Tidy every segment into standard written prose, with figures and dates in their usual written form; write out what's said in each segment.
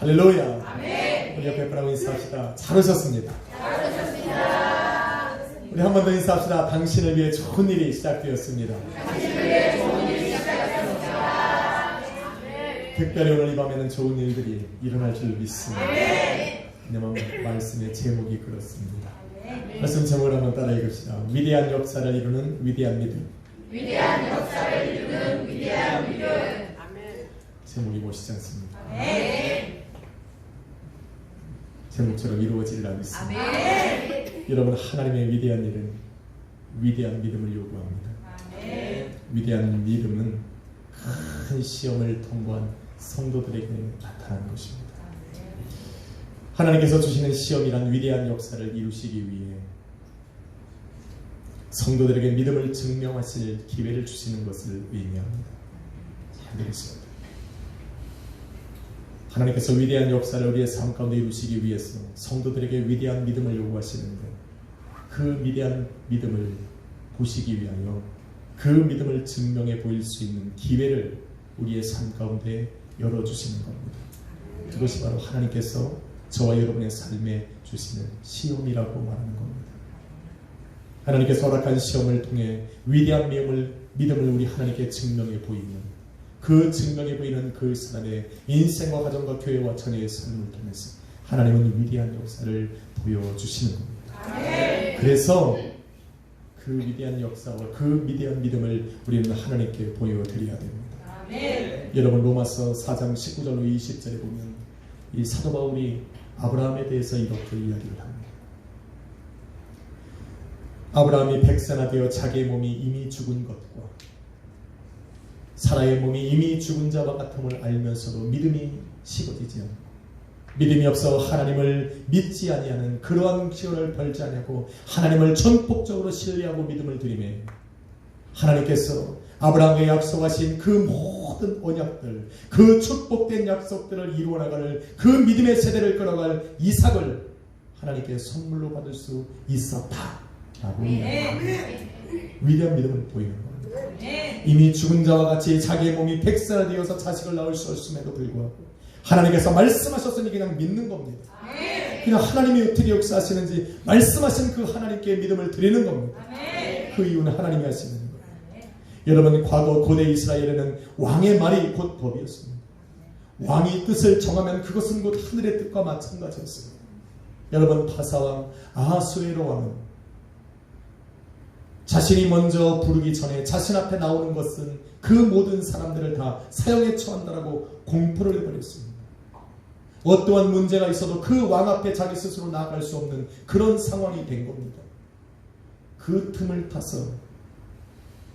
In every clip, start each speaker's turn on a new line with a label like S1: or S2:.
S1: 할렐루야.
S2: 아멘.
S1: 우리 옆에 분하고 인사합시다. 잘 오셨습니다.
S2: 잘 오셨습니다.
S1: 우리 한 번 더 인사합시다. 당신을 위해 좋은 일이 시작되었습니다.
S2: 당신을 위해 좋은 일이 시작되었습니다.
S1: 특별히 오늘 이 밤에는 좋은 일들이 일어날 줄 믿습니다. 왜냐하면 말씀의 제목이 그렇습니다. 말씀 제목을 한번 따라 읽읍시다. 위대한 역사를 이루는 위대한 믿음.
S2: 위대한 역사를 이루는 위대한 믿음.
S1: 제목이 멋있지 않습니까?
S2: 아멘.
S1: 제목처럼 이루어지리라 믿습니다.
S2: 아멘.
S1: 여러분, 하나님의 위대한 일은 위대한 믿음을 요구합니다.
S2: 아멘.
S1: 위대한 믿음은 큰 시험을 통과한 성도들에게 나타난 것입니다. 하나님께서 주시는 시험이란 위대한 역사를 이루시기 위해 성도들에게 믿음을 증명하실 기회를 주시는 것을 의미합니다. 잘 들으십니다. 하나님께서 위대한 역사를 우리의 삶 가운데 이루시기 위해서 성도들에게 위대한 믿음을 요구하시는데, 그 위대한 믿음을 보시기 위하여 그 믿음을 증명해 보일 수 있는 기회를 우리의 삶 가운데 열어주시는 겁니다. 그것이 바로 하나님께서 저와 여러분의 삶에 주시는 시험이라고 말하는 겁니다. 하나님께서 허락한 시험을 통해 위대한 믿음을 우리 하나님께 증명해 보이면, 그 증명해 보이는 그 사람의 인생과 가정과 교회와 자녀의 삶을 통해서 하나님은 위대한 역사를 보여주시는 겁니다. 그래서 그 위대한 역사와 그 위대한 믿음을 우리는 하나님께 보여드려야 됩니다. 여러분, 로마서 4장 19절로 20절에 보면 이 사도 바울이 아브라함에 대해서 이렇게 이야기를 합니다. 아브라함이 백세나 되어 자기의 몸이 이미 죽은 것과 사라의 몸이 이미 죽은 자와 같음을 알면서도 믿음이 식어지지 않고, 믿음이 없어 하나님을 믿지 아니하는 그러한 시험을 벌지 아니하고 하나님을 전폭적으로 신뢰하고 믿음을 드리매, 하나님께서 아브라함에게 약속하신 그 모든 언약들, 그 축복된 약속들을 이루어 나가는 그 믿음의 세대를 끌어갈 이삭을 하나님께 선물로 받을 수 있었다라고 위대한 믿음을 보이는 겁니다. 이미 죽은 자와 같이 자기의 몸이 백세나 되어서 자식을 낳을 수 없음에도 불구하고 하나님께서 말씀하셨으니 그냥 믿는 겁니다. 그냥 하나님이 어떻게 역사하시는지 말씀하신 그 하나님께 믿음을 드리는 겁니다. 그 이유는 하나님이 하시는 거예요. 여러분, 과거 고대 이스라엘에는 왕의 말이 곧 법이었습니다. 왕이 뜻을 정하면 그것은 곧 하늘의 뜻과 마찬가지였습니다. 여러분, 바사왕 아하수에로 왕은 자신이 먼저 부르기 전에 자신 앞에 나오는 것은 그 모든 사람들을 다 사형에 처한다라고 공포를 해버렸습니다. 어떠한 문제가 있어도 그 왕 앞에 자기 스스로 나아갈 수 없는 그런 상황이 된 겁니다. 그 틈을 타서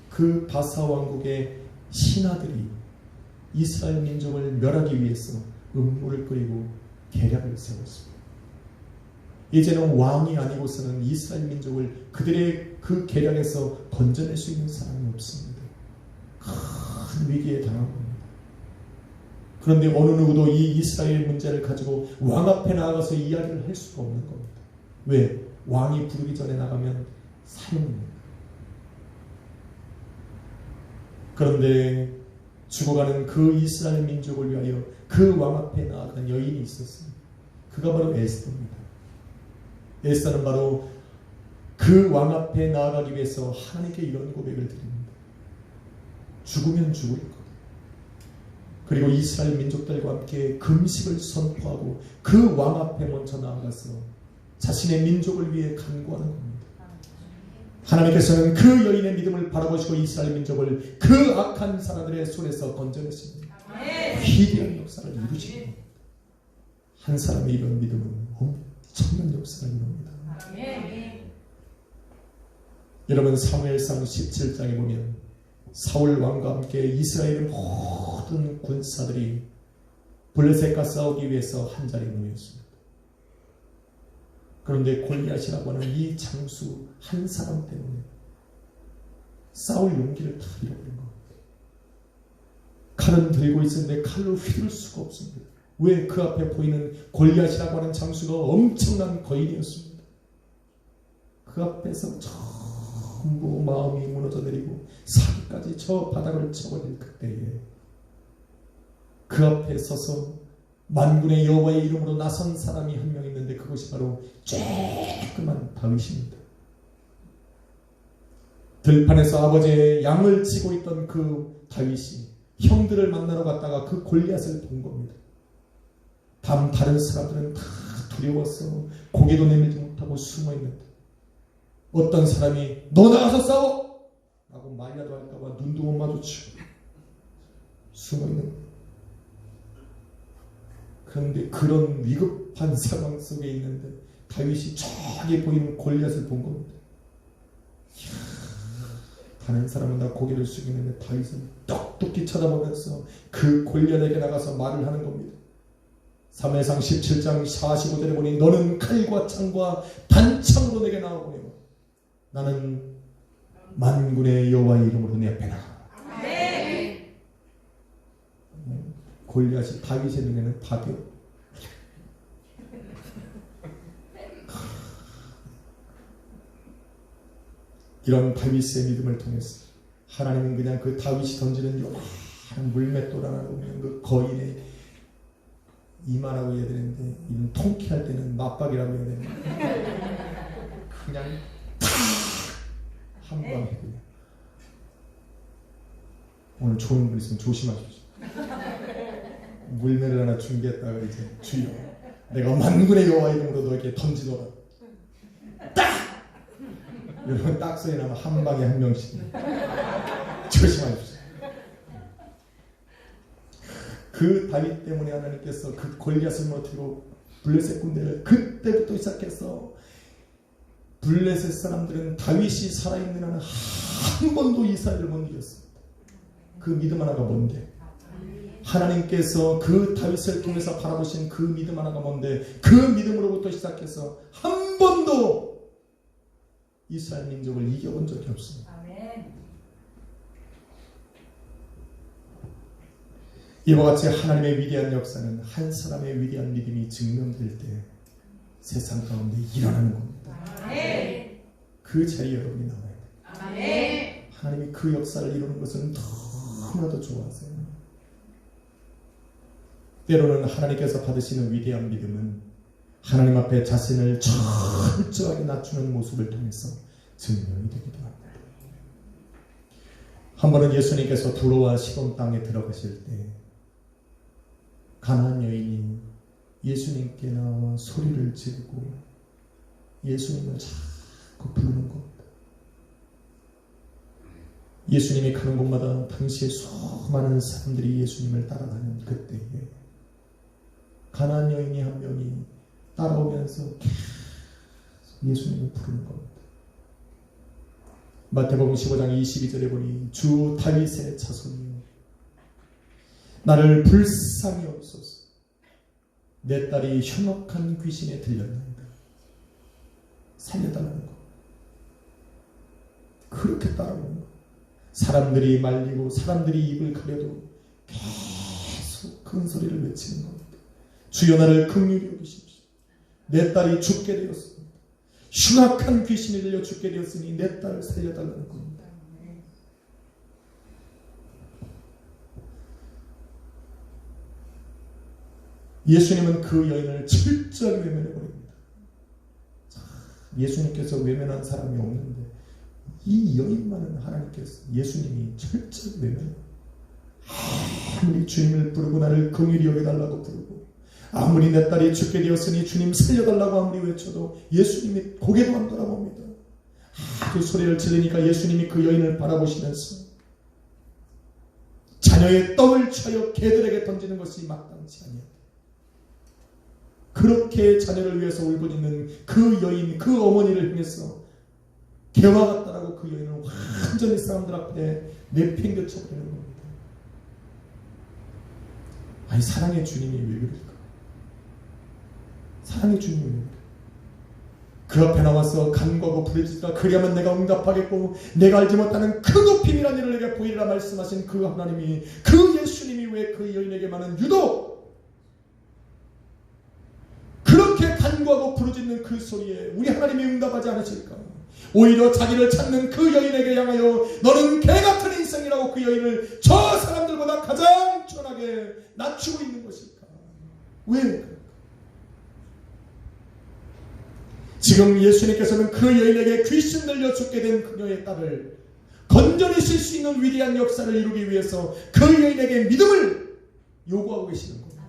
S1: 그 바사 왕국의 신하들이 이스라엘 민족을 멸하기 위해서 음모를 끓이고 계략을 세웠습니다. 이제는 왕이 아니고서는 이스라엘 민족을 그들의 그 계략에서 건져낼 수 있는 사람이 없습니다. 큰 위기에 당한 겁니다. 그런데 어느 누구도 이 이스라엘 문제를 가지고 왕 앞에 나가서 이야기를 할 수가 없는 겁니다. 왜? 왕이 부르기 전에 나가면 사형입니다. 그런데 죽어가는 그 이스라엘 민족을 위하여 그 왕 앞에 나아간 여인이 있었습니다. 그가 바로 에스더입니다. 에스더는 바로 그 왕 앞에 나아가기 위해서 하나님께 이런 고백을 드립니다. 죽으면 죽을 것. 그리고 이스라엘 민족들과 함께 금식을 선포하고 그 왕 앞에 먼저 나아가서 자신의 민족을 위해 간구하는 겁니다. 하나님께서는 그 여인의 믿음을 바라보시고 이스라엘 민족을 그 악한 사람들의 손에서 건져내십니다. 위대한 역사를 이루십니다. 한 사람의 이런 믿음은 엄청난 역사를 이룹니다. 여러분, 사무엘상 17장에 보면 사울 왕과 함께 이스라엘의 모든 군사들이 블레셋과 싸우기 위해서 한자리에 모였습니다. 그런데 골리앗이라고 하는 이 장수 한 사람 때문에 싸울 용기를 다 잃어버린 겁니다. 칼은 들고 있었는데 칼로 휘둘 수가 없습니다. 왜? 그 앞에 보이는 골리앗이라고 하는 장수가 엄청난 거인이었습니다. 그 앞에서 전부 마음이 무너져 내리고 사기까지 저 바닥을 쳐버릴 그때에 그 앞에 서서 만군의 여호와의 이름으로 나선 사람이 한 명 있는데 그것이 바로 쬐끄만 다윗입니다. 들판에서 아버지의 양을 치고 있던 그 다윗이 형들을 만나러 갔다가 그 골리앗을 본 겁니다. 다른 사람들은 다 두려워서 고개도 내밀지 못하고 숨어 있는데 어떤 사람이 너 나가서 싸워! 라고 말이라도 할까봐 눈도 못 마주치고 숨어 있는 거예요. 그런데 그런 위급한 상황 속에 있는데 다윗이 저기 보이는 골리앗을 본 겁니다. 다른 사람은 다 고개를 숙이는데 다윗은 똑똑히 쳐다보면서 그 골리앗에게 나가서 말을 하는 겁니다. 사무엘상 17장 45절에 보니 너는 칼과 창과 단창으로 내게 나아오며 나는 만군의 여호와의 이름으로 내 앞에 나가. 골리앗이 다윗의 눈에는 답이 없다. 이런 다윗의 믿음을 통해서 하나님은 그냥 그 다윗이 던지는 요만한 물맷돌아라고 그냥 그 거인의 이마라고 해야 되는데 이는 통쾌할 때는 맞박이라고 해야 되는데 그냥 한 방에 그냥. 오늘 좋은 분 있으면 조심하십시오. 물매를 하나 준비했다가 이제 주여 내가 만군의 여호와 이름으로 너에게 던지노라. 딱! 여러분 딱 소리 나면 한 방에 한 명씩 조심하십시오. 그 다윗 때문에 하나님께서 그 골리앗을 무너뜨리고 블레셋 군대를 그때부터 시작해서 블레셋 사람들은 다윗이 살아있는 한은 한 번도 이스라엘을 못 이겼습니다. 그 믿음 하나가 뭔데? 하나님께서 그 다윗을 통해서 바라보신 그 믿음 하나가 뭔데? 그 믿음으로부터 시작해서 한 번도 이스라엘 민족을 이겨본 적이 없습니다. 이와 같이 하나님의 위대한 역사는 한 사람의 위대한 믿음이 증명될 때 세상 가운데 일어나는 겁니다. 그 자리에 여러분이 나와야 돼요. 하나님이 그 역사를 이루는 것은 너무나도 좋아하세요. 때로는 하나님께서 받으시는 위대한 믿음은 하나님 앞에 자신을 철저하게 낮추는 모습을 통해서 증명이 되기도 합니다. 한 번은 예수님께서 두로와 시돈 땅에 들어가실 때 가나안 여인이 예수님께 나와 소리를 지르고 예수님을 자꾸 부르는 겁니다. 예수님이 가는 곳마다 당시에 수많은 사람들이 예수님을 따라가는 그때에 가나안 여인이 한 명이 따라오면서 계속 예수님을 부르는 겁니다. 마태복음 15장 22절에 보니 주 다윗의 자손이여 나를 불쌍히 여기소서. 내 딸이 흉악한 귀신에 들렸나이다. 살려달라는 거. 그렇게 따라오는 거. 사람들이 말리고 사람들이 입을 가려도 계속 큰 소리를 외치는 겁니다. 주여 나를 긍휼히 여기십시오. 내 딸이 죽게 되었습니다. 흉악한 귀신이 들려 죽게 되었으니 내 딸을 살려달라는 겁니다. 예수님은 그 여인을 철저하게 외면해버립니다. 예수님께서 외면한 사람이 없는데 이 여인만은 하나님께서 예수님이 철저하게 외면해요. 아무리 주님을 부르고 나를 긍휼히 여겨달라고 부르고 아무리 내 딸이 죽게 되었으니 주님 살려달라고 아무리 외쳐도 예수님이 고개도 안 돌아봅니다. 그 소리를 지르니까 예수님이 그 여인을 바라보시면서 자녀의 떡을 쳐여 개들에게 던지는 것이 마땅치 아니었다. 그렇게 자녀를 위해서 울부짖는 그 여인, 그 어머니를 향해서 개와 같다라고 그 여인을 완전히 사람들 앞에 내팽겨쳐버리는 겁니다. 아니 사랑의 주님이 왜 그럴까? 사랑의 주님이 왜 그럴까? 그 앞에 나와서 간과하고 부르짖으라 그리하면 내가 응답하겠고 내가 알지 못하는 그 높임이란 일을 내게 보이리라 말씀하신 그 하나님이 그 예수님이 왜 그 여인에게만은 유독 그렇게 간구하고 부르짖는 그 소리에 우리 하나님이 응답하지 않으실까? 오히려 자기를 찾는 그 여인에게 향하여 너는 개같은 인생이라고 그 여인을 저 사람들보다 가장 천하게 낮추고 있는 것일까? 왜? 지금 예수님께서는 그 여인에게 귀신 들려 죽게 된 그녀의 딸을 건져내실 수 있는 위대한 역사를 이루기 위해서 그 여인에게 믿음을 요구하고 계시는 겁니다.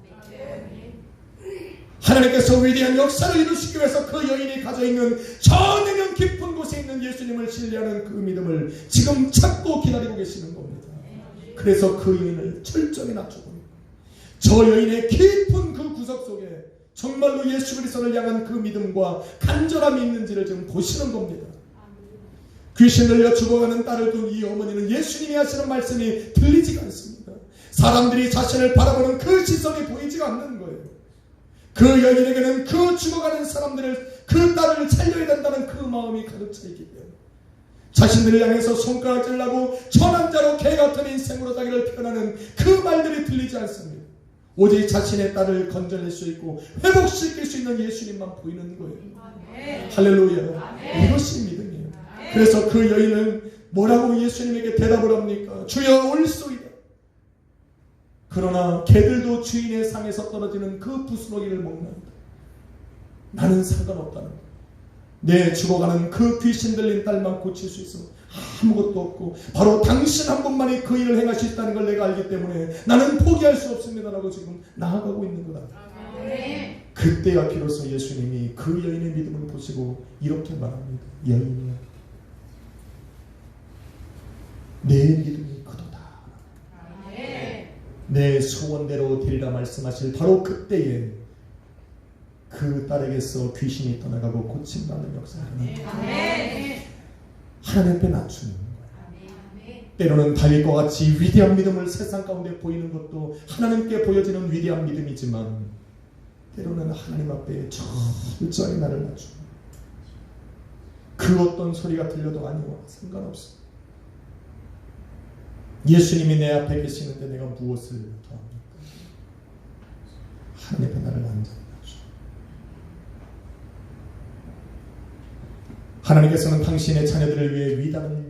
S1: 하나님께서 위대한 역사를 이루시기 위해서 그 여인이 가져있는 저 내면 깊은 곳에 있는 예수님을 신뢰하는 그 믿음을 지금 찾고 기다리고 계시는 겁니다. 그래서 그 여인을 철저히 낮추고 저 여인의 깊은 그 구석 속에 정말로 예수 그리스도를 향한 그 믿음과 간절함이 있는지를 지금 보시는 겁니다. 귀신 들려 죽어가는 딸을 둔 이 어머니는 예수님이 하시는 말씀이 들리지가 않습니다. 사람들이 자신을 바라보는 그 시선이 보이지가 않는 거예요. 그 여인에게는 그 죽어가는 사람들을 그 딸을 살려야 된다는 그 마음이 가득 차 있기 때문에 자신들을 향해서 손가락질하고 천한 자로 개 같은 인생으로 자기를 표현하는 그 말들이 들리지 않습니다. 오직 자신의 딸을 건져낼 수 있고 회복시킬 수 있는 예수님만 보이는 거예요. 할렐루야. 이것이 믿음이에요. 그래서 그 여인은 뭐라고 예수님에게 대답을 합니까? 주여 올소이다. 그러나 개들도 주인의 상에서 떨어지는 그 부스러기를 먹는다. 나는 상관없다는 거야. 내 죽어가는 그 귀신 들린 딸만 고칠 수 있어. 아무것도 없고 바로 당신 한 분만이 그 일을 행할 수 있다는 걸 내가 알기 때문에 나는 포기할 수 없습니다라고 지금 나아가고 있는 거다. 그때야 비로소 예수님이 그 여인의 믿음을 보시고 이렇게 말합니다. 여인이야, 내 믿음이 크도다. 내 소원대로 되리라 말씀하실 바로 그때에 그 딸에게서 귀신이 떠나가고 고침받는 역사를 하나님 앞에 낮추는 거예요. 때로는 다윗과 같이 위대한 믿음을 세상 가운데 보이는 것도 하나님께 보여지는 위대한 믿음이지만 때로는 하나님 앞에 철저히 나를 낮추는 그 어떤 소리가 들려도 아니와 상관없어. 예수님이 내 앞에 계시는데 내가 무엇을 더합니까? 하나님 앞에 나를 완전히 낮추. 하나님께서는 당신의 자녀들을 위해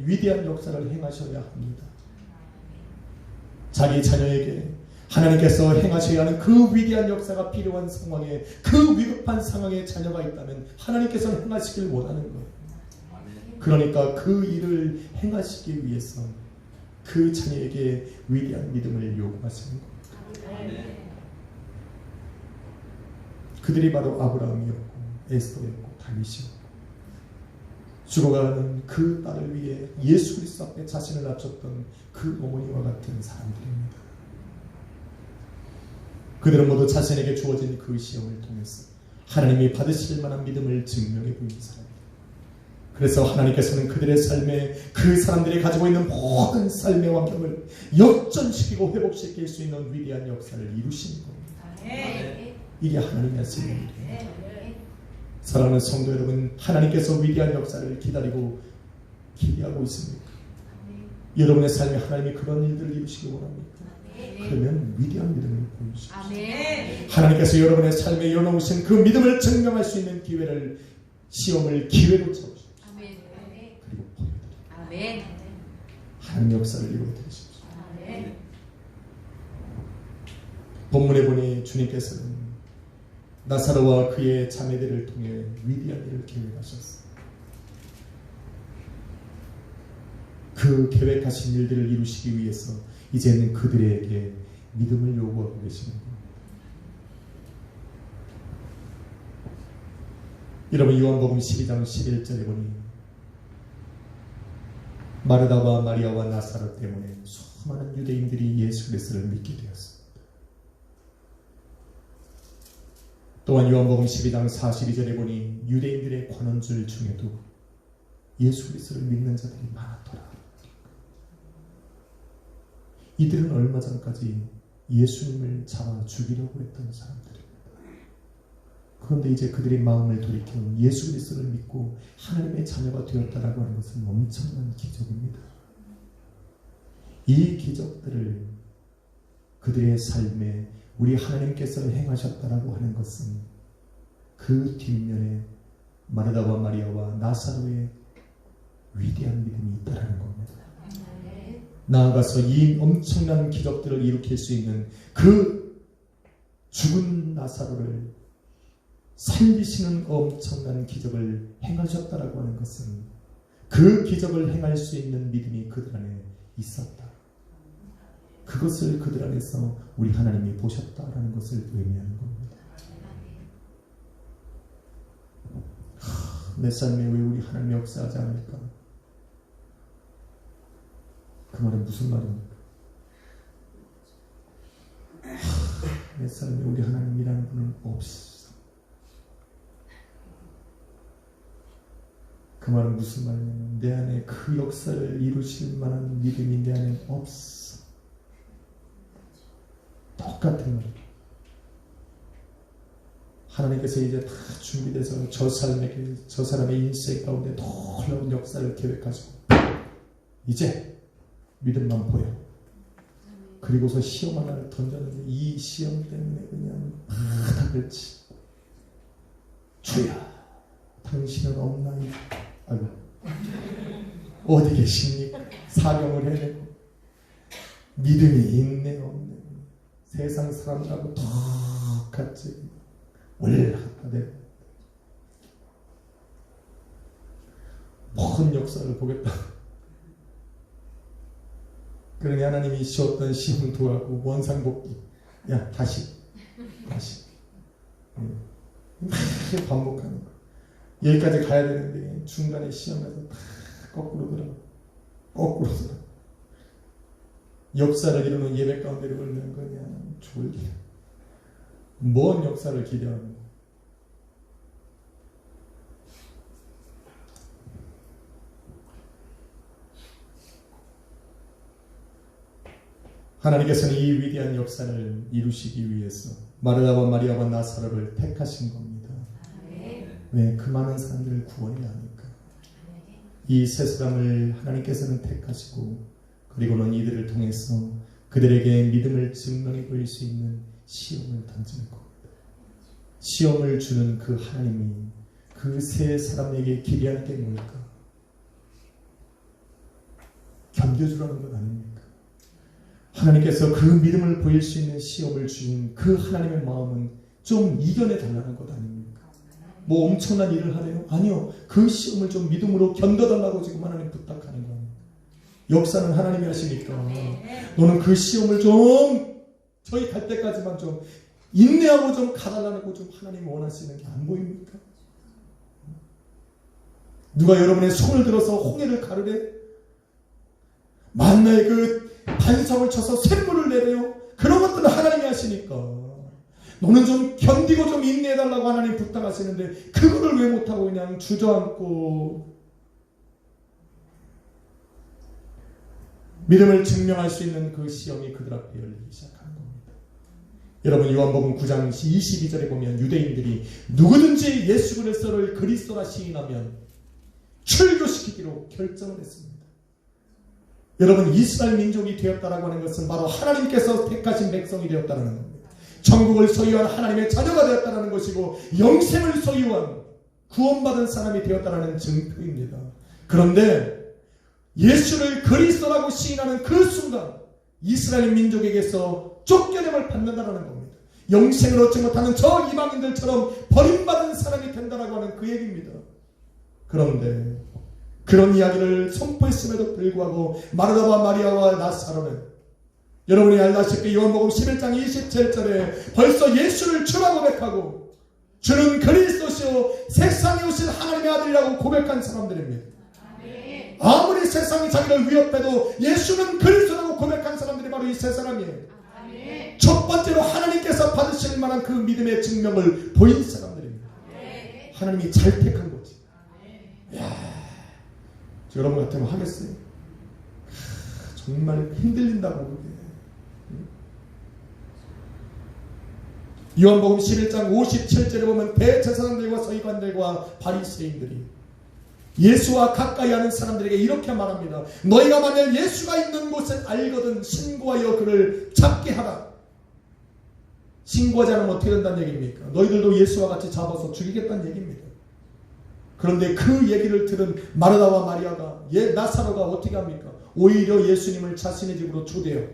S1: 위대한 역사를 행하셔야 합니다. 자기 자녀에게 하나님께서 행하셔야 하는 그 위대한 역사가 필요한 상황에 그 위급한 상황에 자녀가 있다면 하나님께서는 행하시길 원하는 거예요. 그러니까 그 일을 행하시기 위해서 그 자녀에게 위대한 믿음을 요구하시는 겁니다. 그들이 바로 아브라함이었고 에스더였고 다윗이었고 죽어가는 그 딸을 위해 예수 그리스도 앞에 자신을 낮췄던 그 어머니와 같은 사람들입니다. 그들은 모두 자신에게 주어진 그 시험을 통해서 하나님이 받으실 만한 믿음을 증명해 보인 사람입니다. 그래서 하나님께서는 그들의 삶에 그 사람들이 가지고 있는 모든 삶의 환경을 역전시키고 회복시킬 수 있는 위대한 역사를 이루시는 겁니다. 이게 하나님의 하시는 일이에요. 사랑하는 성도 여러분, 하나님께서 위대한 역사를 기다리고 기대하고 있습니까? 여러분의 삶에 하나님이 그런 일들을 이루시기 원합니까? 그러면 위대한 믿음을 보여주십시오. 하나님께서 여러분의 삶에 열어놓으신 그 믿음을 증명할 수 있는 기회를 시험을 기회로 잡으십시오. 그리고 보여드립니다. 하나님 역사를 이루어드리십시오. 본문에 보니 주님께서는 나사로와 그의 자매들을 통해 위대한 일을 계획하셨어요. 그 계획하신 일들을 이루시기 위해서 이제는 그들에게 믿음을 요구하고 계시는 겁니다. 여러분, 요한복음 12장 11절에 보니 마르다와 마리아와 나사로 때문에 수많은 유대인들이 예수 그리스도를 믿게 되었습니다. 또한 요한복음 12장 42절에 보니 유대인들의 관원들 중에도 예수 그리스도를 믿는 자들이 많았더라. 이들은 얼마 전까지 예수님을 잡아 죽이려고 했던 사람들입니다. 그런데 이제 그들의 마음을 돌이켜 예수 그리스도를 믿고 하나님의 자녀가 되었다라고 하는 것은 엄청난 기적입니다. 이 기적들을 그들의 삶에 우리 하나님께서 행하셨다라고 하는 것은 그 뒷면에 마르다와 마리아와 나사로의 위대한 믿음이 있다라는 겁니다. 나아가서 이 엄청난 기적들을 일으킬 수 있는 그 죽은 나사로를 살리시는 엄청난 기적을 행하셨다라고 하는 것은 그 기적을 행할 수 있는 믿음이 그들 안에 있었다. 그것을 그들 안에서 우리 하나님이 보셨다라는 것을 의미하는 겁니다. 내 삶에 왜 우리 하나님이 역사하지 않을까? 그 말은 무슨 말입니까? 내 삶에 우리 하나님이라는 분은 없어. 그 말은 무슨 말이냐면 내 안에 그 역사를 이루실 만한 믿음이 내 안에 없어. 똑같은 말이에요. 하나님께서 이제 다 준비돼서 저 사람의 인생 가운데 놀라운 역사를 계획하시고 이제 믿음만 보여. 그리고서 시험 하나를 던졌는데 이 시험 때문에 그냥 바닥을 치. 주여 당신은 없나이다. 아이고 어디 계십니까? 사경을 해내고 믿음이 있네 없네. 세상 사람들하고 똑같이 올라갔다 내려 먼 역사를 보겠다. 그러니 하나님이 주었던 시험은 도하고 원상복귀. 야 다시 반복하는 거. 여기까지 가야 되는데 중간에 시험에서 다 거꾸로 들어. 역사를 이루는 예배 가운데를 올리는 그냥 졸기. 뭔 역사를 기대하는 거야. 하나님께서는 이 위대한 역사를 이루시기 위해서 마르다와 마리아와 나사로를 택하신 겁니다. 왜 그 많은 사람들을 구원해야 합니까? 이 세 사람을 하나님께서는 택하시고 그리고는 이들을 통해서 그들에게 믿음을 증명해 보일 수 있는 시험을 던지는 겁니다. 시험을 주는 그 하나님이 그 세 사람에게 기대할 게 뭘까? 견뎌주라는 것 아닙니까? 하나님께서 그 믿음을 보일 수 있는 시험을 주신 그 하나님의 마음은 좀 이겨내 달라는 것 아닙니까? 뭐 엄청난 일을 하래요? 아니요. 그 시험을 좀 믿음으로 견뎌달라고 지금 하나님 부탁하는 거예요. 역사는 하나님이 하시니까 너는 그 시험을 좀 저희 갈 때까지만 좀 인내하고 좀 가달라고 좀 하나님이 원하시는 게 안 보입니까? 누가 여러분의 손을 들어서 홍해를 가르래? 만나의 그 반석을 쳐서 샘물을 내래요? 그런 것들은 하나님이 하시니까 너는 좀 견디고 좀 인내해달라고 하나님 부탁하시는데 그거를 왜 못하고 그냥 주저앉고 믿음을 증명할 수 있는 그 시험이 그들 앞에 열리기 시작하는 겁니다. 여러분 요한복음 9장 22절에 보면 유대인들이 누구든지 예수 그리스도를 그리스도라 시인하면 출교시키기로 결정을 했습니다. 여러분 이스라엘 민족이 되었다라고 하는 것은 바로 하나님께서 택하신 백성이 되었다는 겁니다. 천국을 소유한 하나님의 자녀가 되었다는 것이고 영생을 소유한 구원받은 사람이 되었다는 증표입니다. 그런데 예수를 그리스도라고 시인하는 그 순간 이스라엘 민족에게서 쫓겨냄을 받는다는 겁니다. 영생을 얻지 못하는 저 이방인들처럼 버림받은 사람이 된다라고 하는 그 얘기입니다. 그런데 그런 이야기를 선포했음에도 불구하고 마르다와 마리아와 나사로는 여러분이 알다시피 요한복음 11장 27절에 벌써 예수를 주라고 고백하고 주는 그리스도시요 세상에 오신 하나님의 아들이라고 고백한 사람들입니다. 아무리 세상이 자기를 위협해도 예수는 그리스도라고 고백한 사람들이 바로 이 세 사람이에요. 첫 번째로 하나님께서 받으실 만한 그 믿음의 증명을 보인 사람들입니다. 하나님이 잘 택한 거지. 이야, 여러분 같으면 하겠어요? 정말 흔들린다고 그게. 요한복음 11장 57절에 보면 대제사장들과 서기관들과 바리새인들이 예수와 가까이 하는 사람들에게 이렇게 말합니다. 너희가 만약 예수가 있는 곳을 알거든 신고하여 그를 잡게 하라. 신고하지 않으면 어떻게 된다는 얘기입니까? 너희들도 예수와 같이 잡아서 죽이겠다는 얘기입니다. 그런데 그 얘기를 들은 마르다와 마리아가 나사로가 어떻게 합니까? 오히려 예수님을 자신의 집으로 초대해요.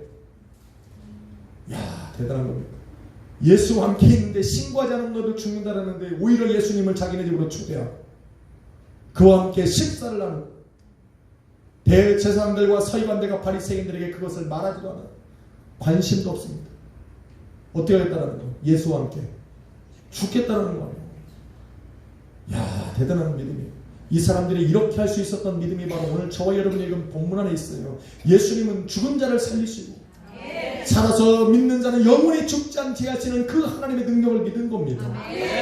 S1: 이야 대단한 겁니다. 예수와 함께 있는데 신고하지 않은 너도 죽는다라는데 오히려 예수님을 자기네 집으로 초대하고 그와 함께 식사를 나누고 대제사장들과 서기관들과 바리새인들에게 그것을 말하지도 않아요. 관심도 없습니다. 어떻게 하겠다라는 거예요? 예수와 함께 죽겠다라는 거예요. 야, 대단한 믿음이에요. 이 사람들이 이렇게 할 수 있었던 믿음이 바로 오늘 저와 여러분이 읽은 본문 안에 있어요. 예수님은 죽은 자를 살리시고 살아서 믿는 자는 영원히 죽지 않게 하시는 그 하나님의 능력을 믿은 겁니다.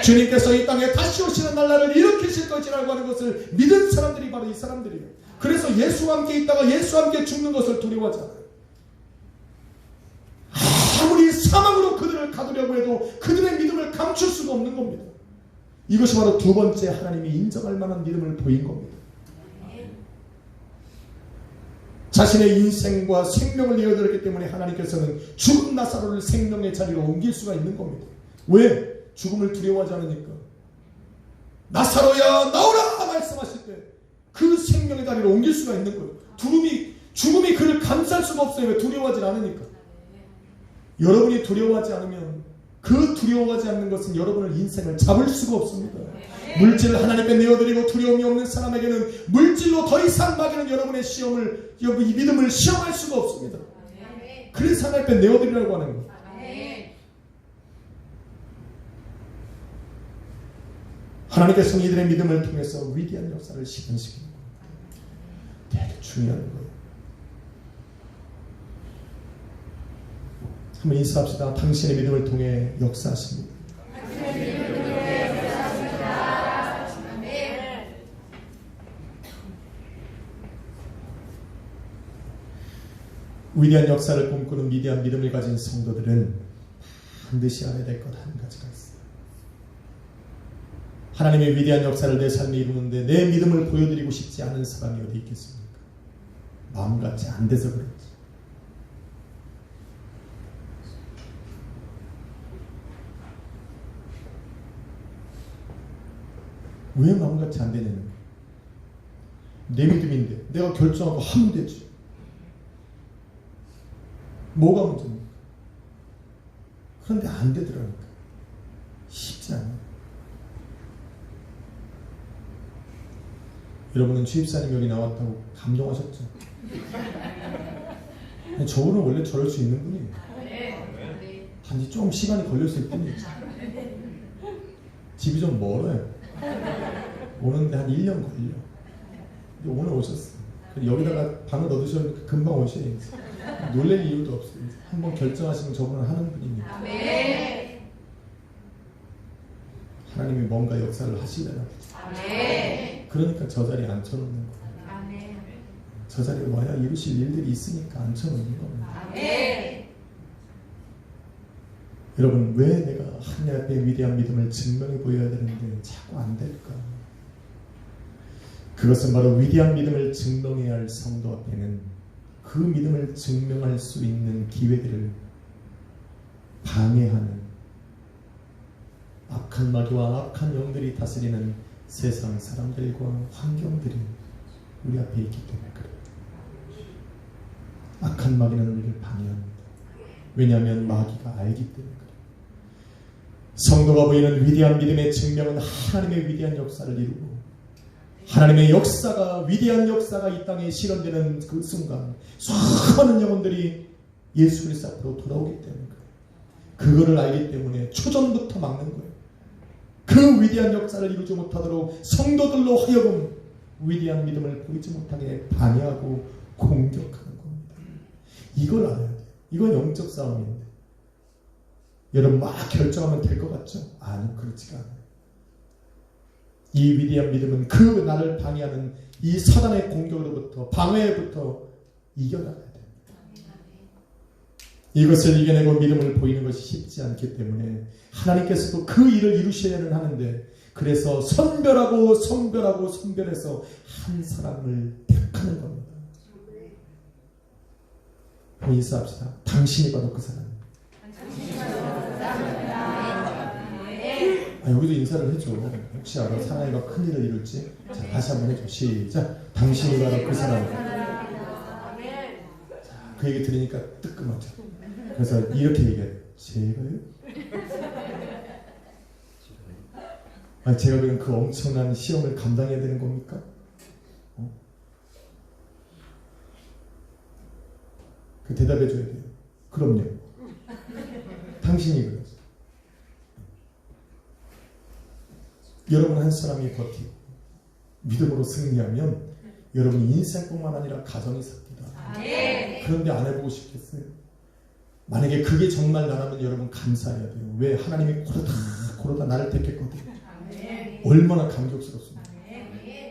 S1: 주님께서 이 땅에 다시 오시는 날 나를 일으키실 것이라고 하는 것을 믿은 사람들이 바로 이 사람들이에요. 그래서 예수와 함께 있다가 예수와 함께 죽는 것을 두려워하지 않아요. 아무리 사망으로 그들을 가두려고 해도 그들의 믿음을 감출 수가 없는 겁니다. 이것이 바로 두 번째 하나님이 인정할 만한 믿음을 보인 겁니다. 자신의 인생과 생명을 이어드렸기 때문에 하나님께서는 죽은 나사로를 생명의 자리로 옮길 수가 있는 겁니다. 왜? 죽음을 두려워하지 않으니까. 나사로야 나오라 말씀하실 때 그 생명의 자리로 옮길 수가 있는 거예요. 죽음이 그를 감쌀 수가 없어요. 왜? 두려워하지 않으니까. 여러분이 두려워하지 않으면 그 두려워하지 않는 것은 여러분의 인생을 잡을 수가 없습니다. 물질을 하나님께 내어드리고 두려움이 없는 사람에게는 물질로 더 이상 막이는 여러분의 시험을, 이 믿음을 시험할 수가 없습니다. 그래서 하나님께 내어드리라고 하는 거예요. 하나님께서는 이들의 믿음을 통해서 위대한 역사를 실현시키는 겁니다. 되게 중요한 거예요. 한번 인사합시다. 당신의 믿음을 통해 역사하십니다. 위대한 역사를 꿈꾸는 위대한 믿음을 가진 성도들은 반드시 알아야 될 것 한 가지가 있어요. 하나님의 위대한 역사를 내 삶에 이루는데 내 믿음을 보여드리고 싶지 않은 사람이 어디 있겠습니까? 마음 같지 안 돼서 그렇지. 왜 마음 같지 안 되냐는 거예요. 내 믿음인데 내가 결정하고 하면 되지. 뭐가 문제입니까? 그런데 안 되더라니까. 쉽지 않아요. 여러분은 주입사님 여기 나왔다고 감동하셨죠? 저분은 원래 저럴 수 있는 분이에요. 단지 좀 시간이 걸렸을 뿐이에요. 집이 좀 멀어요. 오는데 한 1년 걸려. 근데 오늘 오셨어요. 여기다가 방을 얻으셨으니까 금방 오셔야지. 놀랄 이유도 없어요. 한번 결정하시면 저분은 하는 분입니다. 하나님이 뭔가 역사를 하시려나 보죠. 그러니까 저 자리에 앉혀놓는 거예요. 저 자리에 와야 이루실 일들이 있으니까 앉혀놓는 겁니다. 여러분, 왜 내가 하나님 앞에 위대한 믿음을 증명해 보여야 되는데 자꾸 안 될까? 그것은 바로 위대한 믿음을 증명해야 할 성도 앞에는 그 믿음을 증명할 수 있는 기회들을 방해하는 악한 마귀와 악한 영들이 다스리는 세상 사람들과 환경들이 우리 앞에 있기 때문에 그래요. 악한 마귀는 우리를 방해합니다. 왜냐하면 마귀가 알기 때문에 그래요. 성도가 보이는 위대한 믿음의 증명은 하나님의 위대한 역사를 이루고 하나님의 역사가, 위대한 역사가 이 땅에 실현되는 그 순간 수많은 영혼들이 예수 그리스도 앞으로 돌아오기 때문에 그래요. 그거를 알기 때문에 초전부터 막는 거예요. 그 위대한 역사를 이루지 못하도록 성도들로 하여금 위대한 믿음을 보이지 못하게 방해하고 공격하는 겁니다. 이걸 알아야 돼요. 이건 영적 싸움인데 여러분 막 결정하면 될 것 같죠? 아니, 그렇지가 않아요. 이 위대한 믿음은 그 나를 방해하는 이 사단의 공격으로부터, 방해부터 이겨나가야 됩니다. 이것을 이겨내고 믿음을 보이는 것이 쉽지 않기 때문에 하나님께서도 그 일을 이루셔야는 하는데, 그래서 선별해서 한 사람을 택하는 겁니다. 인사합시다. 당신이 바로 그 사람. 여기도 인사를 해줘. 혹시 알아? 사나이가 큰일을 이룰지. 자, 다시 한번 해줘. 시작. 당신이 바로 그 사람. 자, 그 얘기 들으니까 뜨끔하죠. 그래서 이렇게 얘기해요. 제가요? 아니, 제가 그럼 그 엄청난 시험을 감당해야 되는 겁니까? 그 대답해 줘야 돼요. 그럼요. 당신이 그러죠. 여러분 한 사람이 버티고 믿음으로 승리하면 여러분 인생뿐만 아니라 가정이 삽니다. 그런데 안 해보고 싶겠어요? 만약에 그게 정말 나라면 여러분 감사해야 돼요. 왜? 하나님이 고르다 나를 택했거든요. 얼마나 감격스럽습니다.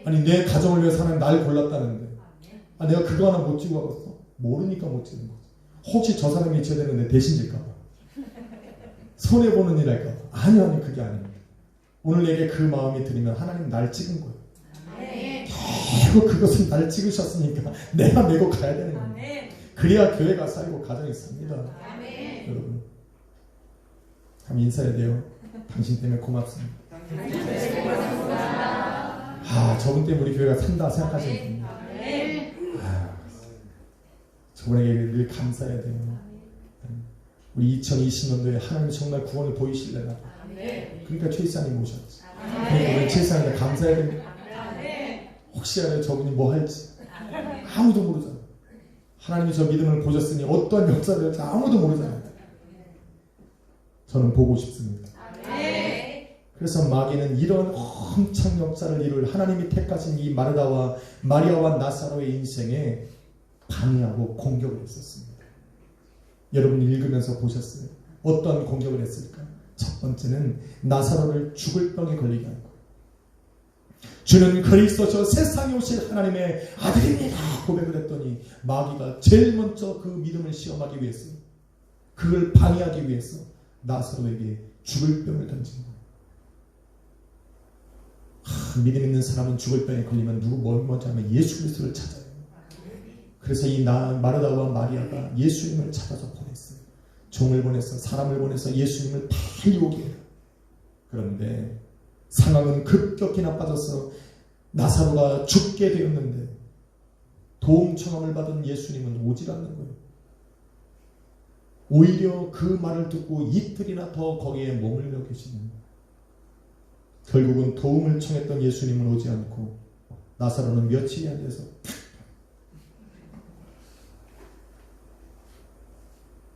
S1: 아니 내 가정을 위해서 하나님 날 골랐다는데 내가 그거 하나 못 지고 가겠어? 모르니까 못 지는 거지. 혹시 저 사람이 지어야 되는데 대신 질까봐, 손해보는 일 할까봐. 아니 그게 아닙니다. 오늘 내게 그 마음이 들으면 하나님 날 찍은 거예요. 결국 그것은 나를 찍으셨으니까 내가 메고 가야 되는 거예요. 그래야 교회가 쌓이고 가정이 삽니다. 여러분 한번 인사해야 돼요. 당신 때문에 고맙습니다. 저분 때문에 우리 교회가 산다 생각하시는 분, 저분에게 늘 감사해야 돼요. 우리 2020년도에 하나님 정말 구원을 보이실래나. 그러니까 최이사님 오셨지. 그러니까 우리 최이사님한테 감사해야 됩니다. 혹시 알아요 저분이 뭐 할지 아무도 모르잖아요. 하나님이 저 믿음을 보셨으니 어떠한 역사를 할지 아무도 모르잖아요. 저는 보고 싶습니다. 그래서 마귀는 이런 엄청 역사를 이룰 하나님이 택하신 이 마르다와 마리아와 나사로의 인생에 방해하고 공격을 했었습니다. 여러분 읽으면서 보셨어요? 어떤 공격을 했을까? 첫 번째는 나사로를 죽을 병에 걸리게 한 거예요. 주는 그리스도셔 세상에 오실 하나님의 아들입니다 고백을 했더니 마귀가 제일 먼저 그 믿음을 시험하기 위해서, 그걸 방해하기 위해서 나사로에게 죽을 병을 던진 거예요. 믿음 있는 사람은 죽을 병에 걸리면 먼저 하면 예수 그리스도를 찾아요. 그래서 이 마르다와 마리아가 예수님을 찾아서 보냈어요. 종을 보내서 사람을 보내서 예수님을 달려오게 해요. 그런데 상황은 급격히 나빠져서 나사로가 죽게 되었는데 도움 청함을 받은 예수님은 오질 않는 거예요. 오히려 그 말을 듣고 이틀이나 더 거기에 머물러 계시는 거예요. 결국은 도움을 청했던 예수님은 오지 않고 나사로는 며칠이 안 돼서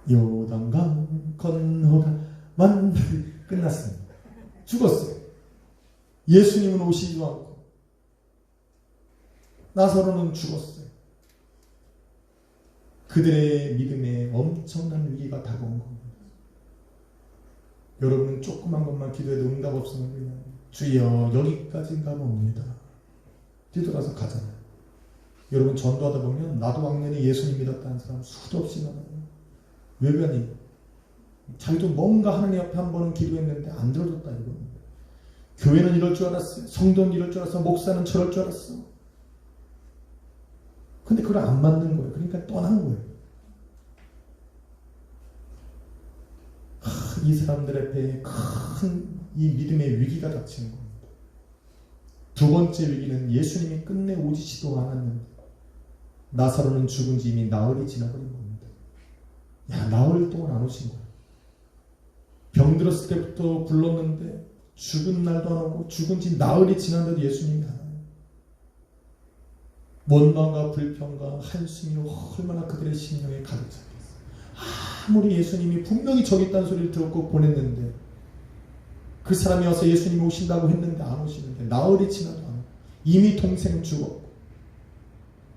S1: 요단강 건너가만 끝났습니다. 죽었어요. 예수님은 오시지도 않고 나사로는 죽었어요. 그들의 믿음에 엄청난 위기가 다가온 겁니다. 여러분은 조그만 것만 기도해도 응답 없으면 그냥 주여 여기까지인가 봅니다. 뒤돌아서 가잖아요. 여러분 전도하다 보면 나도 왕년에 예수님 믿었다는 사람 수도 없이 많아요. 왜 그러니? 자기도 뭔가 하나님 앞에 한 번은 기도했는데 안 들어줬다 이겁니다. 교회는 이럴 줄 알았어요. 성도는 이럴 줄 알았어. 목사는 저럴 줄 알았어. 근데 그걸 안 맞는 거예요. 그러니까 떠난 거예요. 이 사람들 앞에 큰 이 믿음의 위기가 닥치는 겁니다. 두 번째 위기는 예수님이 끝내 오시지도 않았는데 나사로는 죽은 지 이미 나흘이 지나버린 겁니다. 나흘 동안 안 오신 거예요. 병들었을 때부터 불렀는데 죽은 날도 안 오고 죽은 지 나흘이 지났는데도 예수님이 안 와요. 원망과 불평과 한숨이 얼마나 그들의 심령에 가득 차있어요. 아무리 예수님이 분명히 저기 있다는 소리를 듣고 보냈는데 그 사람이 와서 예수님이 오신다고 했는데 안 오시는데 나흘이 지나도 안 오고 이미 동생은 죽었고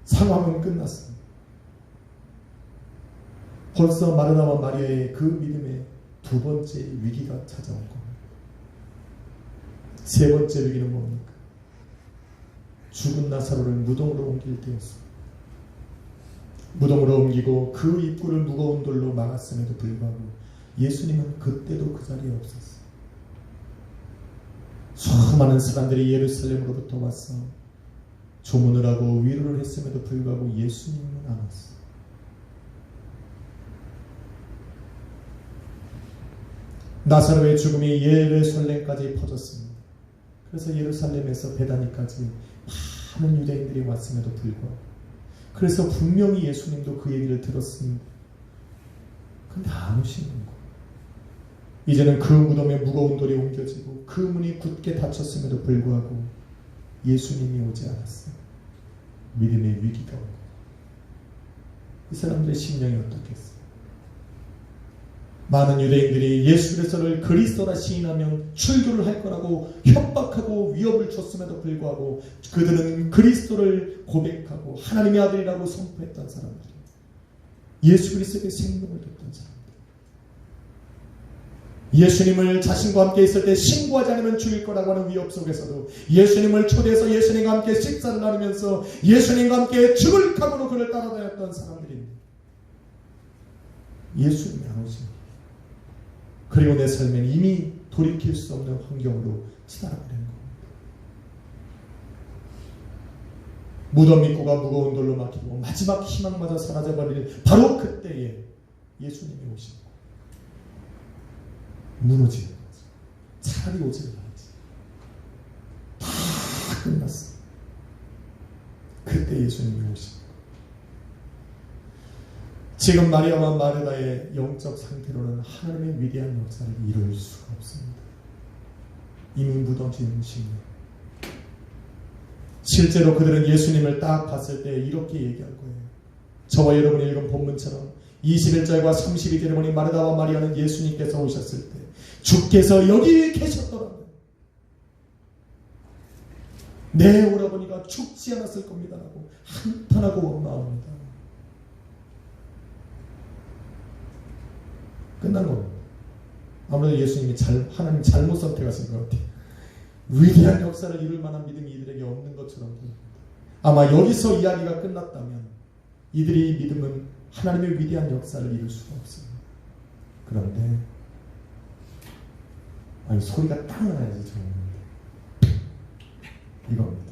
S1: 상황은 끝났습니다. 벌써 마르다와 마리아의 그 믿음의 두 번째 위기가 찾아온 겁니다. 세 번째 위기는 뭡니까? 죽은 나사로를 무덤으로 옮길 때였습니다. 무덤으로 옮기고 그 입구를 무거운 돌로 막았음에도 불구하고 예수님은 그때도 그 자리에 없었어요. 수많은 사람들이 예루살렘으로부터 와서 조문을 하고 위로를 했음에도 불구하고 예수님은 안 왔어요. 나사로의 죽음이 예루살렘까지 퍼졌습니다. 그래서 예루살렘에서 베다니까지 많은 유대인들이 왔음에도 불구하고, 그래서 분명히 예수님도 그 얘기를 들었습니다. 근데 안 오시는 거예요. 이제는 그 무덤에 무거운 돌이 옮겨지고 그 문이 굳게 닫혔음에도 불구하고 예수님이 오지 않았어요. 믿음의 위기가 온 거예요. 이 사람들의 심령이 어떻겠어요? 많은 유대인들이 예수 그리스도를 그리스도라 시인하면 출교를 할 거라고 협박하고 위협을 줬음에도 불구하고 그들은 그리스도를 고백하고 하나님의 아들이라고 선포했던 사람들, 예수 그리스도의 생명을 줬던 사람들, 예수님을 자신과 함께 있을 때 신고하지 않으면 죽일 거라고 하는 위협 속에서도 예수님을 초대해서 예수님과 함께 식사를 나누면서 예수님과 함께 죽을 각오로 그를 따라다녔던 사람들입니다. 예수님이 안 오십니다. 그리고 내 삶엔 이미 돌이킬 수 없는 환경으로 치달아버리는 겁니다. 무덤 입구가 무거운 돌로 막히고 마지막 희망마저 사라져버리는 바로 그때에 예수님이 오십니다. 무너지는 거죠. 차라리 오지 말지. 다 끝났어. 그때 예수님이 오십니다. 지금 마리아와 마르다의 영적 상태로는 하나님의 위대한 역사를 이룰 수가 없습니다. 이미 무너진 심령. 실제로 그들은 예수님을 딱 봤을 때 이렇게 얘기할 거예요. 저와 여러분이 읽은 본문처럼 21절과 32절에 보니 마르다와 마리아는 예수님께서 오셨을 때 주께서 여기 계셨더라고요. 내 오라버니가 죽지 않았을 겁니다라고 한탄하고 원망합니다. 끝난 겁니다. 아무래도 예수님이 하나님 잘못 선택하신 것 같아요. 위대한 역사를 이룰 만한 믿음이 이들에게 없는 것처럼 보입니다. 아마 여기서 이야기가 끝났다면 이들의 믿음은 하나님의 위대한 역사를 이룰 수가 없습니다. 그런데 소리가 딱 나야지 좋은데 이겁니다.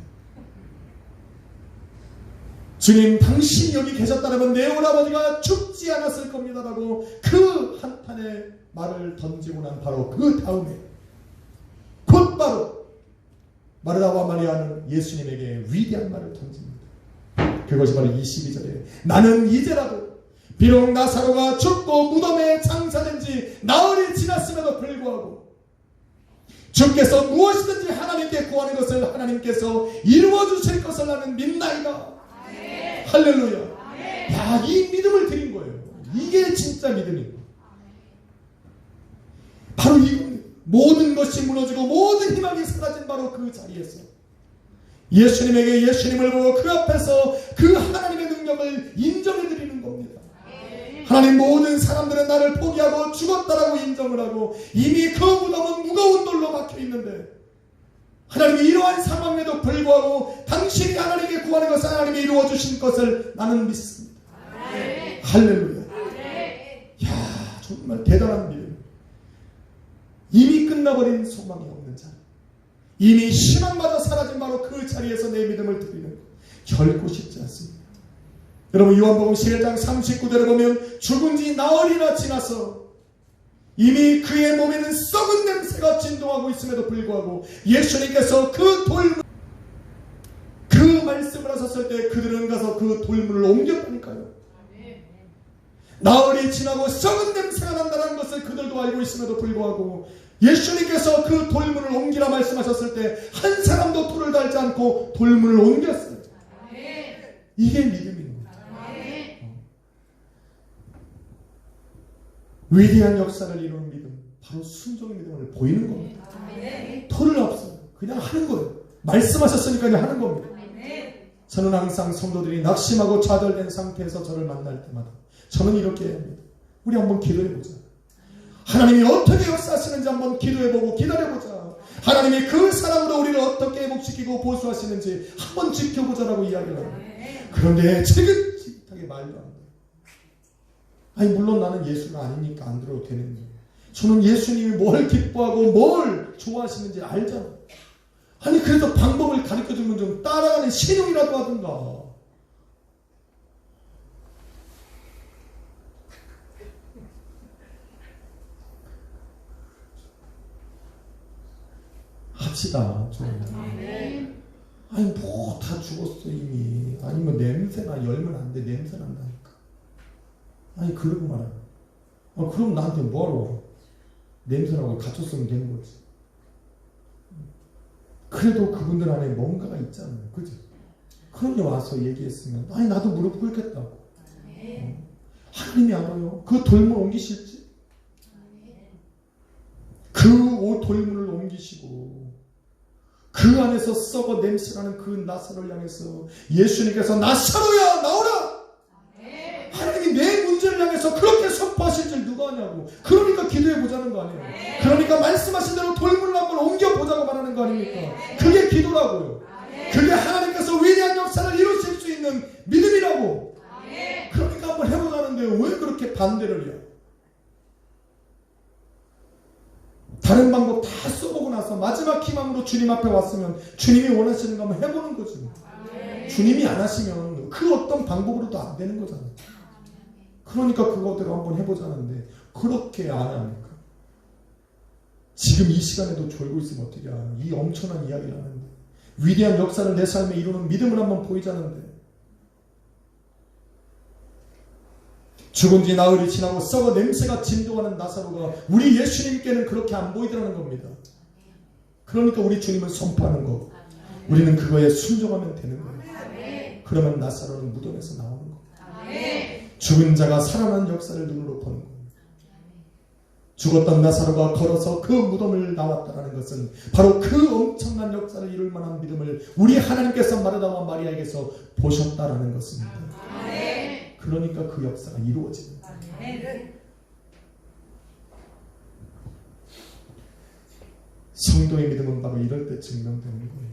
S1: 주님, 당신이 여기 계셨다면 내 오라버니가 죽지 않았을 겁니다라고 그 한탄의 말을 던지고 난 바로 그 다음에 곧바로 마르다와 마리아는 예수님에게 위대한 말을 던집니다. 그것이 바로 22절에 나는 이제라도 비록 나사로가 죽고 무덤에 장사된 지 나흘이 지났음에도 불구하고 주께서 무엇이든지 하나님께 구하는 것을 하나님께서 이루어 주실 것을 나는 믿나이다. 할렐루야. 야, 이 믿음을 드린 거예요. 이게 진짜 믿음이고. 바로 이 모든 것이 무너지고 모든 희망이 사라진 바로 그 자리에서 예수님에게 예수님을 보고 그 앞에서 그 하나님의 능력을 인정해 드리는 겁니다. 하나님, 모든 사람들은 나를 포기하고 죽었다라고 인정을 하고 이미 그 무덤은 무거운 돌로 막혀 있는데 하나님이 이러한 상황에도 불구하고 당신이 하나님께 구하는 것을 하나님이 이루어 주신 것을 나는 믿습니다. 할렐루야. 야, 정말 대단한 믿음. 이미 끝나버린 소망이 없는 자리, 이미 희망마저 사라진 바로 그 자리에서 내 믿음을 드리는 것 결코 쉽지 않습니다. 여러분, 요한복음 11장 39절에 보면 죽은 지 나흘이나 지나서 이미 그의 몸에는 썩은 냄새가 진동하고 있음에도 불구하고 예수님께서 그 말씀을 하셨을 때 그들은 가서 그 돌문을 옮겼다니까요. 나흘이 지나고 썩은 냄새가 난다는 것을 그들도 알고 있음에도 불구하고 예수님께서 그 돌문을 옮기라 말씀하셨을 때 한 사람도 돌을 달지 않고 돌문을 옮겼어요. 이게 믿음입니다. 위대한 역사를 이루는 믿음, 바로 순종의 믿음을 보이는 겁니다. 토를 없어요. 그냥 하는 거예요. 말씀하셨으니까 그냥 하는 겁니다. 저는 항상 성도들이 낙심하고 좌절된 상태에서 저를 만날 때마다 저는 이렇게 합니다. 우리 한번 기도해보자. 하나님이 어떻게 역사하시는지 한번 기도해보고 기다려보자. 하나님이 그 사랑으로 우리를 어떻게 회복시키고 보수하시는지 한번 지켜보자라고 이야기를 합니다. 그런데 지긋지긋하게 말도 안 돼요. 아니, 물론 나는 예수가 아니니까 안 들어도 되는 거예요. 저는 예수님이 뭘 기뻐하고 뭘 좋아하시는지 알잖아요. 아니, 그래서 방법을 가르쳐주면 좀 따라가는 신용이라도 하든가. 합시다. 좀. 아니, 뭐 다 죽었어 이미. 아니, 뭐 냄새나 열면 안 돼. 냄새 난다니까. 아니, 그러고 말아. 그럼 나한테 뭐하러? 냄새나고 갇혔으면 되는 거지. 그래도 그분들 안에 뭔가가 있잖아요. 그죠? 그러니 와서 얘기했으면 아니 나도 무릎 꿇겠다고. 하나님이 알아요. 그 돌문 옮기실지. 그 돌문을 옮기시고 그 안에서 썩어 냄새나는 그 나사로를 향해서 예수님께서 나사로야 나오라. 하나님이 내 문제를 향해서 그렇게 선포하실 줄 누가 아냐고. 그러니까 기도해 보자는 거 아니에요. 그러니까 말씀하신 대로 돌문을 한번 옮겨 보자고 말하는 거 아닙니까? 그게 기도라고요. 그게 하나님께서 위대한 역사를 이루실 수 있는 믿음이라고. 그러니까 한번 해보자는데 왜 그렇게 반대를 해요? 다른 방법 다 써보고 나서 마지막 희망으로 주님 앞에 왔으면 주님이 원하시는 거 한번 해보는 거지. 주님이 안 하시면 그 어떤 방법으로도 안 되는 거잖아요. 그러니까 그거대로 한번 해보자는데 그렇게 안 합니까? 지금 이 시간에도 졸고 있으면 어떻게 하냐. 이 엄청난 이야기를 하는데 위대한 역사를 내 삶에 이루는 믿음을 한번 보이자는데 죽은 지 나흘이 지나고 썩어 냄새가 진동하는 나사로가 우리 예수님께는 그렇게 안 보이더라는 겁니다. 그러니까 우리 주님은 선포하는 거고 우리는 그거에 순종하면 되는 거예요. 그러면 나사로는 무덤에서 나오는 거예요. 죽은 자가 살아난 역사를 눈으로 보는 겁니다. 죽었던 나사로가 걸어서 그 무덤을 나왔다는 것은 바로 그 엄청난 역사를 이룰 만한 믿음을 우리 하나님께서 마르다와 마리아에게서 보셨다라는 것입니다. 그러니까 그 역사가 이루어집니다. 성도의 믿음은 바로 이럴 때 증명되는 거예요.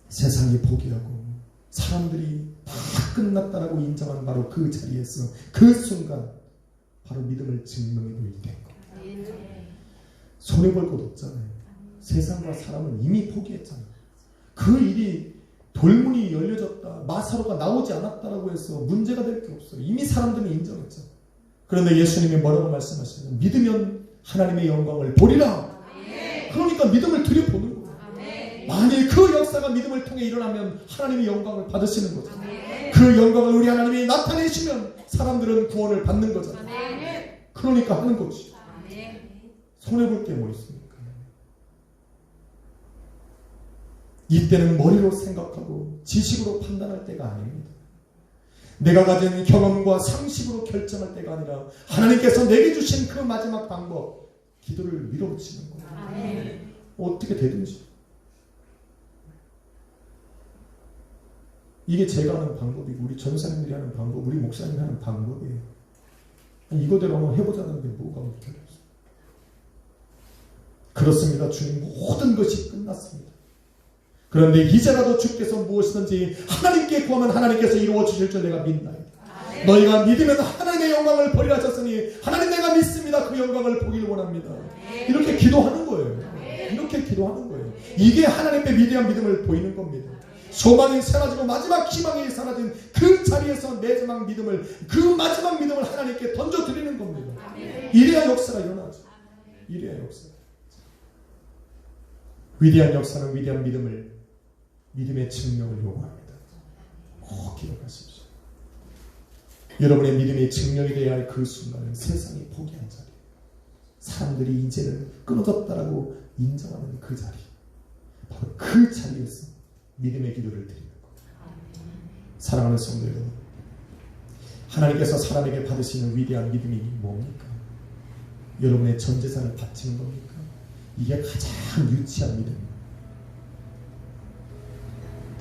S1: 세상이 포기하고 사람들이 다 끝났다라고 인정한 바로 그 자리에서 그 순간 바로 믿음을 증명해 보일 된 겁니다. 손해볼 것 없잖아요. 세상과 사람은 이미 포기했잖아요. 그 일이 돌문이 열려졌다, 나사로가 나오지 않았다라고 해서 문제가 될 게 없어요. 이미 사람들은 인정했죠. 그런데 예수님이 뭐라고 말씀하시냐면 믿으면 하나님의 영광을 보리라. 그러니까 믿음을 들여보는 거예요. 만일 그 역사가 믿음을 통해 일어나면 하나님의 영광을 받으시는 거죠. 그 영광을 우리 하나님이 나타내시면 사람들은 구원을 받는 거잖아요. 그러니까 하는 거지. 손해볼 게 뭐 있습니까? 이때는 머리로 생각하고 지식으로 판단할 때가 아닙니다. 내가 가진 경험과 상식으로 결정할 때가 아니라 하나님께서 내게 주신 그 마지막 방법, 기도를 밀어붙이는 거예요. 어떻게 되든지. 이게 제가 하는 방법이고 우리 전사님들이 하는 방법, 우리 목사님이 하는 방법이에요. 이거대로 한번 해보자는데 뭐가 어떻게 됐어요? 그렇습니다. 주님 모든 것이 끝났습니다. 그런데 이제라도 주께서 무엇이든지 하나님께 구하면 하나님께서 이루어 주실 줄 내가 믿나이다. 너희가 믿으면 하나님의 영광을 보리라 하셨으니 하나님 내가 믿습니다. 그 영광을 보기를 원합니다. 이렇게 기도하는 거예요. 이렇게 기도하는 거예요. 이게 하나님의 위대한 믿음을 보이는 겁니다. 소망이 사라지고 마지막 희망이 사라진 그 자리에서 마지막 믿음을, 그 마지막 믿음을 하나님께 던져드리는 겁니다. 이래야 역사가 일어나죠. 이래야 역사. 위대한 역사는 위대한 믿음의 증명을 요구합니다. 꼭 기억하십시오. 여러분의 믿음이 증명이 되어야 할 그 순간은 세상이 포기한 자리, 사람들이 이제는 끊어졌다라고 인정하는 그 자리, 바로 그 자리에서 믿음의 기도를 드리는 겁니다. 사랑하는 성도 여러분, 하나님께서 사람에게 받으시는 위대한 믿음이 뭡니까? 여러분의 전 재산을 바치는 겁니까? 이게 가장 유치한 믿음입니다.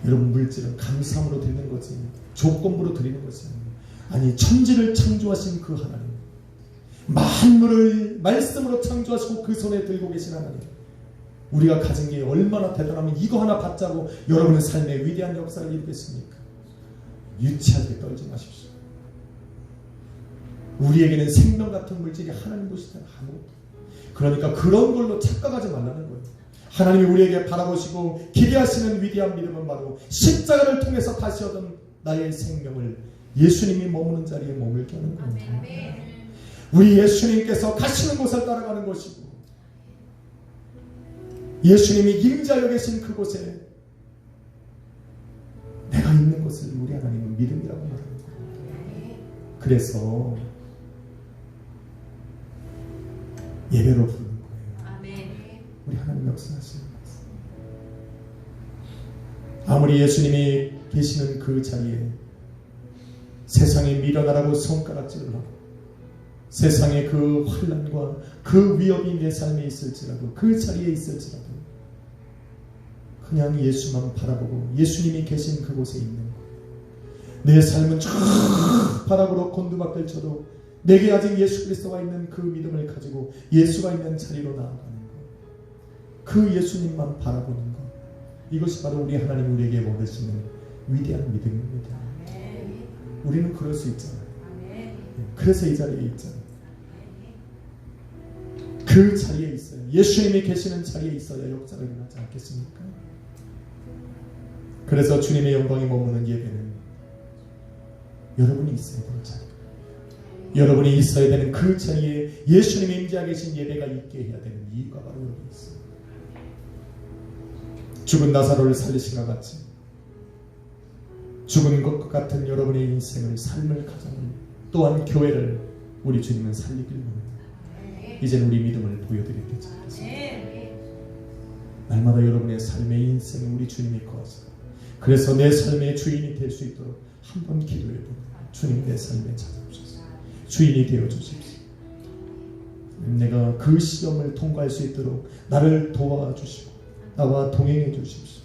S1: 여러분, 물질은 감사함으로 드리는 거지 조건부로 드리는 것이 아니, 천지를 창조하신 그 하나님, 만물을 말씀으로 창조하시고 그 손에 들고 계신 하나님, 우리가 가진 게 얼마나 대단하면 이거 하나 받자고 여러분의 삶에 위대한 역사를 이루겠습니까? 유치하게 떨지 마십시오. 우리에게는 생명 같은 물질이 하나님 보시는 아무것도. 그러니까 그런 걸로 착각하지 말라는 거예요. 하나님이 우리에게 바라보시고 기대하시는 위대한 믿음은 바로 십자가를 통해서 다시 얻은 나의 생명을 예수님이 머무는 자리에 머물게 하는 겁니다. 우리 예수님께서 가시는 곳을 따라가는 것이고 예수님이 임재하여 계신 그곳에 내가 있는 것을 우리 하나님은 믿음이라고 말하는 겁니다. 그래서 예배로 부르는 아무리 예수님이 계시는 그 자리에 세상이 밀어나라고 손가락질을 하고 세상의 그 환난과 그 위협이 내 삶에 있을지라도 그 자리에 있을지라도 그냥 예수만 바라보고 예수님이 계신 그곳에 있는 것. 내 삶은 저 바닥으로 곤두박질 쳐도 내게 아직 예수 그리스도가 있는 그 믿음을 가지고 예수가 있는 자리로 나아가는 것. 그 예수님만 바라보는 것. 이것이 바로 우리 하나님 우리에게 원하시는 위대한 믿음입니다. 우리는 그럴 수 있잖아요. 그래서 이 자리에 있잖아요. 그 자리에 있어요. 예수님이 계시는 자리에 있어야 역사가 일어나지 않겠습니까? 그래서 주님의 영광이 머무는 예배는 여러분이 있어야 되는 자리, 여러분이 있어야 되는 그 자리에 예수님이 임재하 계신 예배가 있게 해야 되는 이유가 바로 여기 있어요. 죽은 나사로를 살리신 것 같이 죽은 것 같은 여러분의 인생을, 삶을, 가정을, 또한 교회를 우리 주님은 살리길 원합니다. 이제는 우리 믿음을 보여드릴 때죠. 날마다 여러분의 삶의 인생을 우리 주님이 거하시고, 그래서 내 삶의 주인이 될 수 있도록 한번 기도해보고, 주님 내 삶에 찾아오셔서 주인이 되어주십시오. 내가 그 시험을 통과할 수 있도록 나를 도와주시고 나와 동행해 주십시오.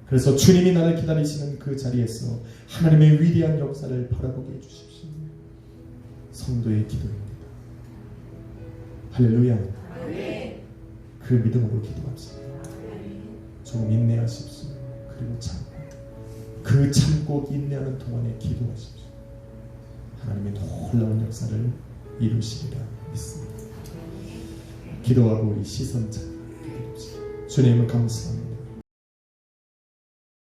S1: 그래서 주님이 나를 기다리시는 그 자리에서 하나님의 위대한 역사를 바라보게 해주십시오. 성도의 기도입니다. 할렐루야. 그 믿음으로 기도합시다. 조금 인내하십시오. 그리고 참고, 그 참고 인내하는 동안에 기도하십시오. 하나님의 놀라운 역사를 이루시리라 믿습니다. 기도하고 우리 시선 잡고 기도합시다. 주님은 감사합니다.